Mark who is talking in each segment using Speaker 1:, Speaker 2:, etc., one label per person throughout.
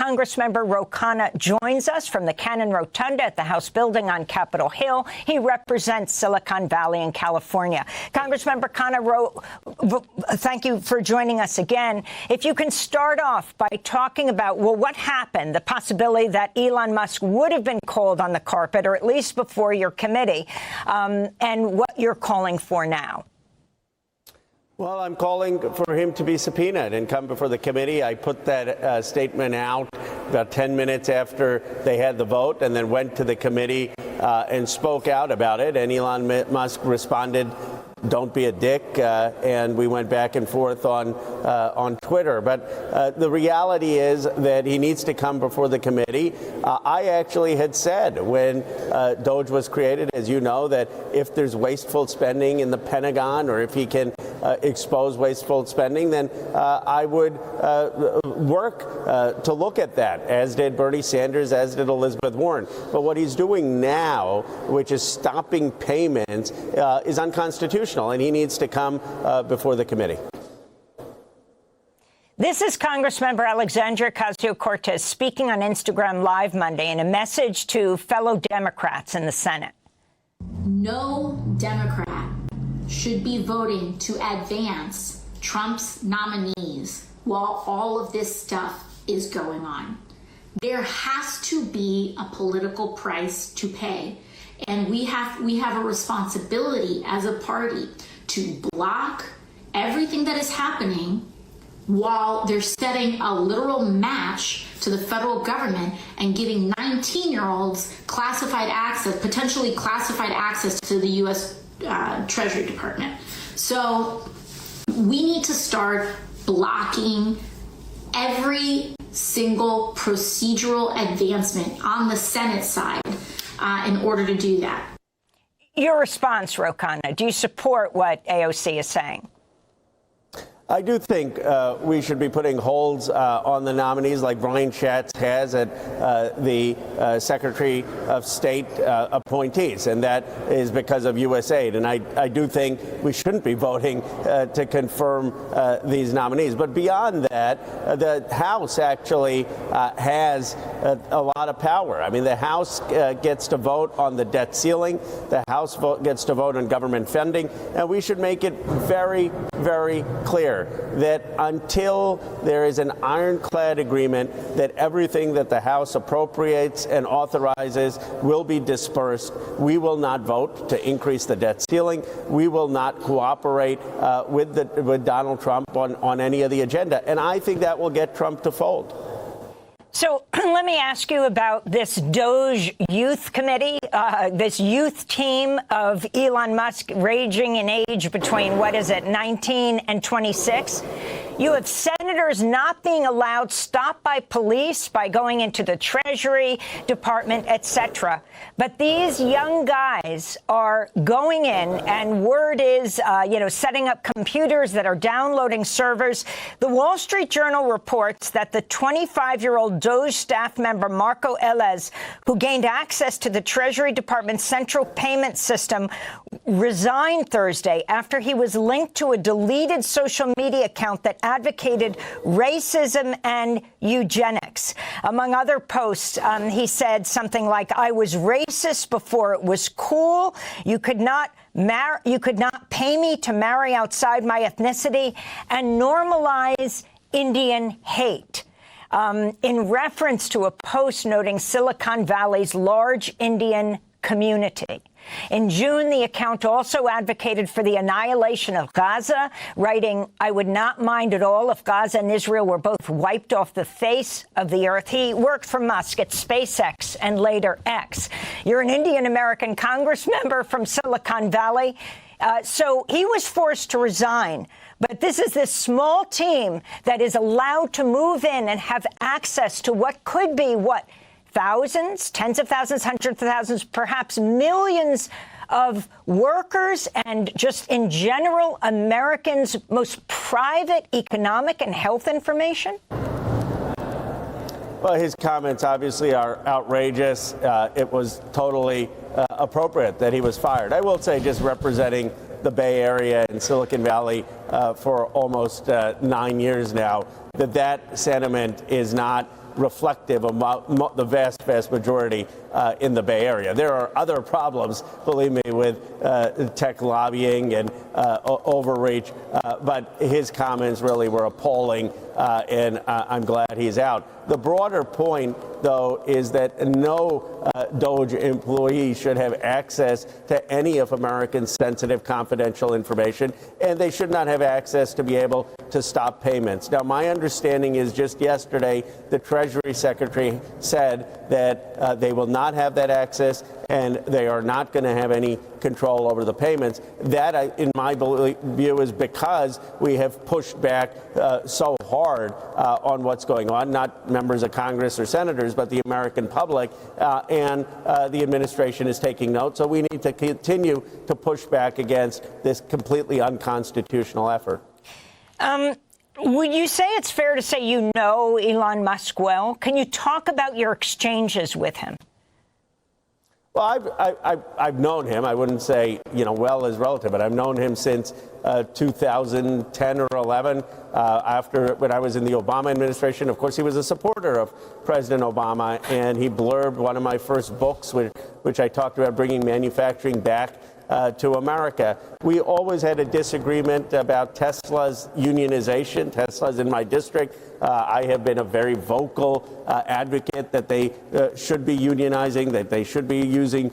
Speaker 1: Congressmember Khanna joins us from the Cannon Rotunda at the House building on Capitol Hill. He represents Silicon Valley in California. Congressmember Khanna, thank you for joining us again. If you can start off by talking about, well, what happened, the possibility that Elon Musk would have been called on the carpet, or at least before your committee, and what you're calling for now.
Speaker 2: Well, I'm calling for him to be subpoenaed and come before the committee. I put that statement out about 10 minutes after they had the vote, and then went to the committee and spoke out about it. And Elon Musk responded, "Don't be a dick," and we went back and forth on Twitter. But the reality is that he needs to come before the committee. I actually had said when Doge was created, as you know, that if there's wasteful spending in the Pentagon, or if he can expose wasteful spending, then I would work to look at that, as did Bernie Sanders, as did Elizabeth Warren. But what he's doing now, which is stopping payments, is unconstitutional, and he needs to come before the committee.
Speaker 1: This is Congressmember Alexandria Ocasio-Cortez speaking on Instagram Live Monday in a message to fellow Democrats in the Senate.
Speaker 3: No Democrat should be voting to advance Trump's nominees while all of this stuff is going on. There has to be a political price to pay. And we have a responsibility as a party to block everything that is happening while they're setting a literal match to the federal government and giving 19-year-olds classified access, potentially classified access to the U.S. Treasury Department. So we need to start blocking every single procedural advancement on the Senate side in order to do that.
Speaker 1: Your response, Khanna, do you support what AOC is saying?
Speaker 2: I do think we should be putting holds on the nominees like Brian Schatz has at the Secretary of State appointees, and that is because of USAID. And I do think we shouldn't be voting to confirm these nominees. But beyond that, the House actually has a lot of power. I mean, the House gets to vote on the debt ceiling. The House gets to vote on government funding. And we should make it very, very clear that until there is an ironclad agreement that everything that the House appropriates and authorizes will be dispersed, we will not vote to increase the debt ceiling. We will not cooperate with Donald Trump on any of the agenda. And I think that will get Trump to fold.
Speaker 1: So let me ask you about this Doge Youth Committee, this youth team of Elon Musk ranging in age between, 19 and 26. You have senators not being allowed stopped by police by going into the Treasury Department, etc. But these young guys are going in, and word is, setting up computers that are downloading servers. The Wall Street Journal reports that the 25-year-old Doge staff member Marco Elez, who gained access to the Treasury Department's central payment system, resigned Thursday after he was linked to a deleted social media account that advocated racism and eugenics. Among other posts, he said something like, "I was racist before it was cool. You could not pay me to marry outside my ethnicity," and normalize Indian hate. In reference to a post noting Silicon Valley's large Indian community. In June, the account also advocated for the annihilation of Gaza, writing, "I would not mind at all if Gaza and Israel were both wiped off the face of the earth." He worked for Musk at SpaceX and later X. You're an Indian-American Congress member from Silicon Valley. So he was forced to resign. But this is this small team that is allowed to move in and have access to what could be, thousands, tens of thousands, hundreds of thousands, perhaps millions of workers and just in general Americans' most private economic and health information?
Speaker 2: Well, his comments obviously are outrageous. It was totally appropriate that he was fired. I will say, just representing the Bay Area and Silicon Valley for almost 9 years now, that sentiment is not reflective of the vast majority in the Bay Area. There are other problems, believe me, with tech lobbying and overreach, but his comments really were appalling, and I'm glad he's out. The broader point, though, is that no Doge employee should have access to any of Americans' sensitive, confidential information, and they should not have access to be able to stop payments. Now, my understanding is just yesterday, the Treasury Secretary said that they will not have that access and they are not going to have any control over the payments. That, in my view, is because we have pushed back so hard on what's going on, not members of Congress or senators, but the American public, and the administration is taking note. So we need to continue to push back against this completely unconstitutional effort.
Speaker 1: Would you say it's fair to say you know Elon Musk well? Can you talk about your exchanges with him?
Speaker 2: Well, I've known him. I wouldn't say, well is relative, but I've known him since 2010 or 11, when I was in the Obama administration. Of course, he was a supporter of President Obama, and he blurbed one of my first books, which I talked about bringing manufacturing back to America. We always had a disagreement about Tesla's unionization. Tesla's in my district. I have been a very vocal advocate that they should be unionizing, that they should be using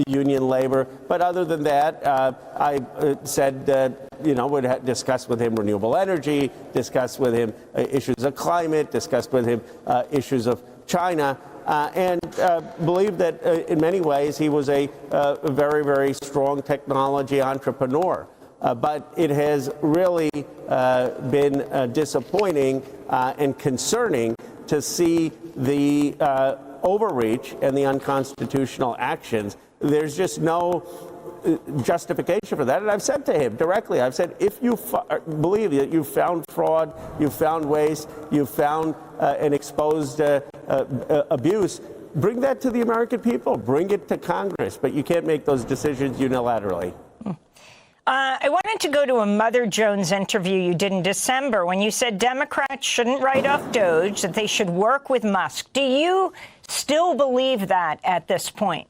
Speaker 2: union labor. But other than that, I said, would discuss with him renewable energy, discuss with him issues of climate, discuss with him issues of China. And believe that in many ways he was a very, very strong technology entrepreneur. But it has really been disappointing and concerning to see the overreach and the unconstitutional actions. There's just no justification for that. And I've said to him directly, I've said, if you believe that you've found fraud, you've found waste, you've found an exposed abuse, bring that to the American people. Bring it to Congress. But you can't make those decisions unilaterally.
Speaker 1: I wanted to go to a Mother Jones interview you did in December when you said Democrats shouldn't write off Doge, that they should work with Musk. Do you still believe that at this point?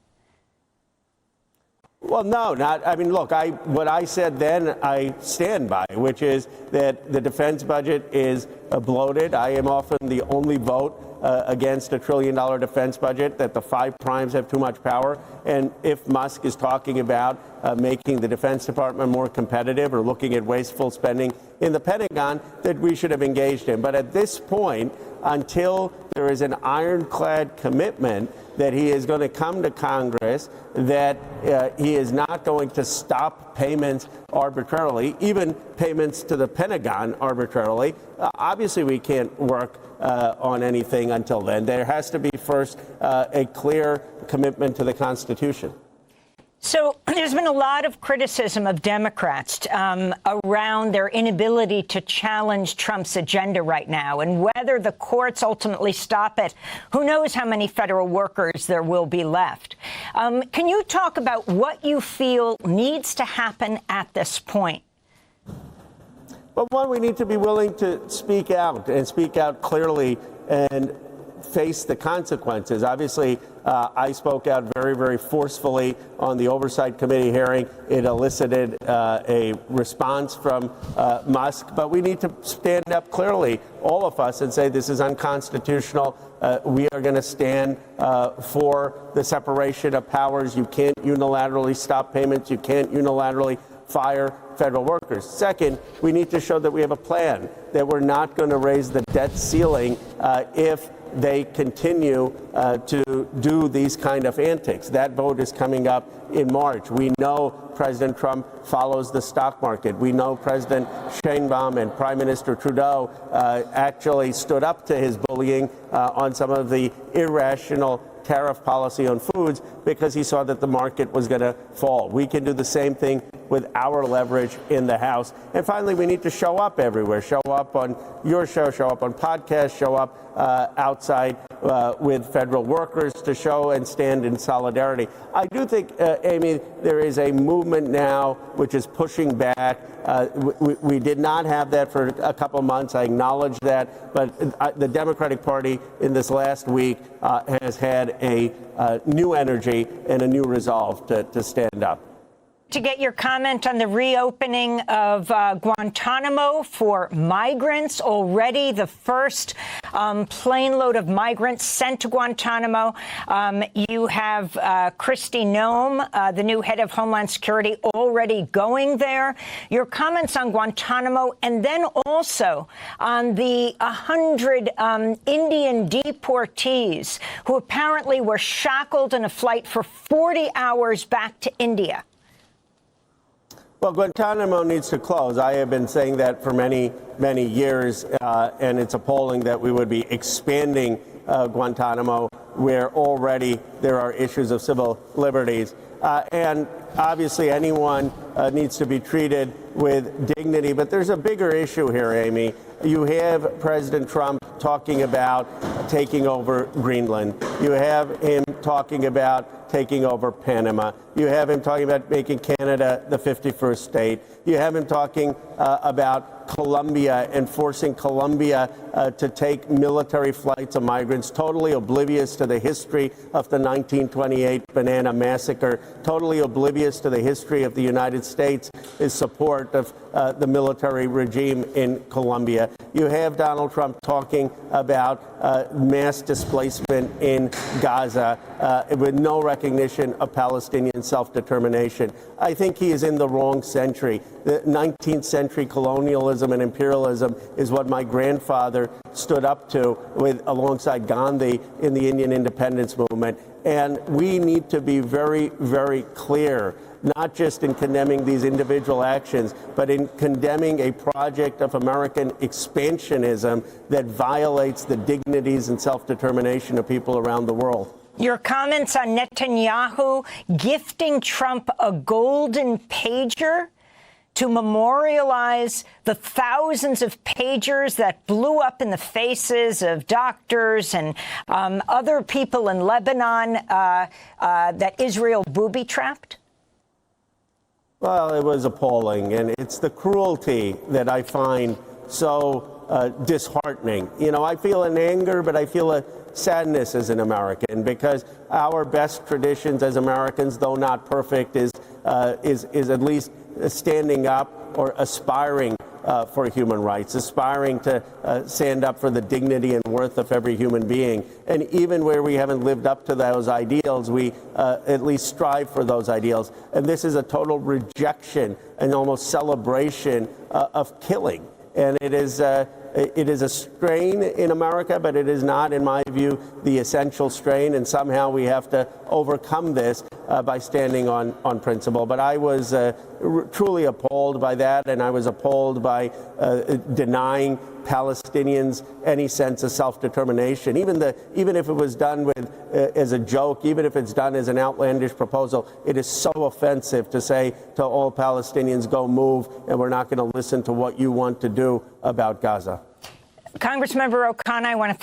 Speaker 2: Well, no, not. I mean, look, what I said then, I stand by, which is that the defense budget is bloated. I am often the only vote against a $1 trillion defense budget, that the five primes have too much power. And if Musk is talking about making the Defense Department more competitive or looking at wasteful spending in the Pentagon, that we should have engaged him. But at this point, until there is an ironclad commitment that he is going to come to Congress, that he is not going to stop payments arbitrarily, even payments to the Pentagon arbitrarily, obviously we can't work on anything until then. There has to be first a clear commitment to the Constitution.
Speaker 1: So there's been a lot of criticism of Democrats around their inability to challenge Trump's agenda right now, and whether the courts ultimately stop it. Who knows how many federal workers there will be left? Can you talk about what you feel needs to happen at this point?
Speaker 2: Well, one, we need to be willing to speak out and speak out clearly and face the consequences. Obviously, I spoke out very, very forcefully on the Oversight Committee hearing. It elicited a response from Musk, but we need to stand up clearly, all of us, and say this is unconstitutional. We are going to stand for the separation of powers. You can't unilaterally stop payments. You can't unilaterally fire federal workers. Second, we need to show that we have a plan, that we're not going to raise the debt ceiling if they continue to do these kind of antics. That vote is coming up in March. We know President Trump follows the stock market. We know President Sheinbaum and Prime Minister Trudeau actually stood up to his bullying on some of the irrational tariff policy on foods because he saw that the market was going to fall. We can do the same thing with our leverage in the House. And finally, we need to show up everywhere, show up on your show, show up on podcasts, show up outside with federal workers to show and stand in solidarity. I do think, Amy, there is a movement now which is pushing back. We did not have that for a couple months. I acknowledge that. But the Democratic Party in this last week has had a new energy and a new resolve to stand up.
Speaker 1: To get your comment on the reopening of Guantanamo for migrants. Already the first plane load of migrants sent to Guantanamo. You have Kristi Noem, the new head of Homeland Security, already going there. Your comments on Guantanamo, and then also on the 100 Indian deportees who apparently were shackled in a flight for 40 hours back to India.
Speaker 2: Well, Guantanamo needs to close. I have been saying that for many, many years, and it's appalling that we would be expanding Guantanamo, where already there are issues of civil liberties. And obviously anyone needs to be treated with dignity. But there's a bigger issue here, Amy. You have President Trump talking about taking over Greenland. You have him talking about taking over Panama. You have him talking about making Canada the 51st state. You have him talking about Colombia and forcing Colombia to take military flights of migrants, totally oblivious to the history of the 1928 Banana Massacre, totally oblivious to the history of the United States' support of the military regime in Colombia. You have Donald Trump talking about mass displacement in Gaza with no recognition of Palestinian self-determination. I think he is in the wrong century. The 19th century colonialism and imperialism is what my grandfather stood up to alongside Gandhi in the Indian independence movement. And we need to be very, very clear, not just in condemning these individual actions, but in condemning a project of American expansionism that violates the dignities and self-determination of people around the world.
Speaker 1: Your comments on Netanyahu gifting Trump a golden pager to memorialize the thousands of pagers that blew up in the faces of doctors and other people in Lebanon that Israel booby-trapped?
Speaker 2: Well, it was appalling, and it's the cruelty that I find so disheartening. You know, I feel an anger, but I feel a sadness as an American, because our best traditions as Americans, though not perfect, is at least standing up or aspiring for human rights, aspiring to stand up for the dignity and worth of every human being. And even where we haven't lived up to those ideals, we at least strive for those ideals. And this is a total rejection and almost celebration of killing. And it is a strain in America, but it is not, in my view, the essential strain. And somehow we have to overcome this by standing on principle. But I was truly appalled by that, and I was appalled by denying Palestinians any sense of self-determination. Even if it was done as a joke, even if it's done as an outlandish proposal, it is so offensive to say to all Palestinians, go move, and we're not going to listen to what you want to do about Gaza.
Speaker 1: Congressmember Khanna, I want to